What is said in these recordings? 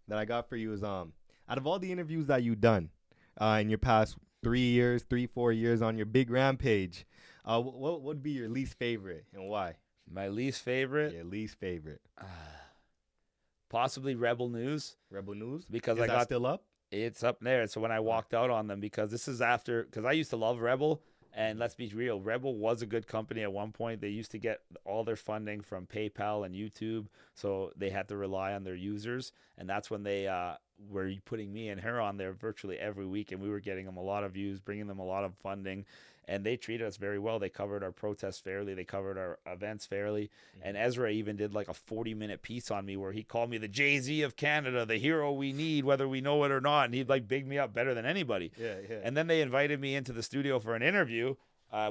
that I got for you is out of all the interviews that you've done in your past 3 years, 4 years on your big rampage, what would be your least favorite and why? My least favorite, Your least favorite. possibly Rebel News, Rebel News? because Is I that got still up? it's up there. So when I walked out on them, because this is after, because I used to love Rebel, and let's be real, Rebel was a good company at one point. They used to get all their funding from PayPal and YouTube, so they had to rely on their users, and that's when they were putting me and her on there virtually every week, and we were getting them a lot of views, bringing them a lot of funding, and they treated us very well. They covered our protests fairly, they covered our events fairly, and Ezra even did like a 40-minute piece on me where he called me the Jay-Z of Canada, the hero we need, whether we know it or not, and he'd like big me up better than anybody. Yeah, yeah. And then they invited me into the studio for an interview,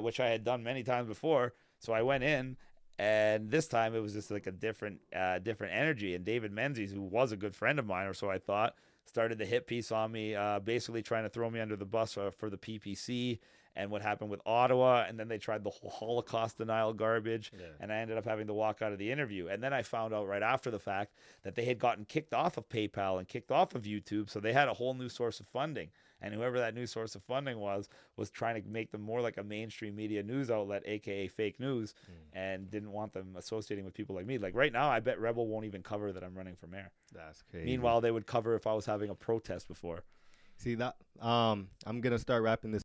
which I had done many times before. So I went in, and this time it was just like a different energy. And David Menzies, who was a good friend of mine, or so I thought, started the hit piece on me, basically trying to throw me under the bus for the PPC and what happened with Ottawa. And then they tried the whole Holocaust denial garbage. Yeah. And I ended up having to walk out of the interview. And then I found out right after the fact that they had gotten kicked off of PayPal and kicked off of YouTube. So they had a whole new source of funding. And whoever that new source of funding was trying to make them more like a mainstream media news outlet, aka fake news, and didn't want them associating with people like me. Like right now, I bet Rebel won't even cover that I'm running for mayor. That's crazy. Meanwhile, they would cover if I was having a protest before. See that I'm gonna start wrapping this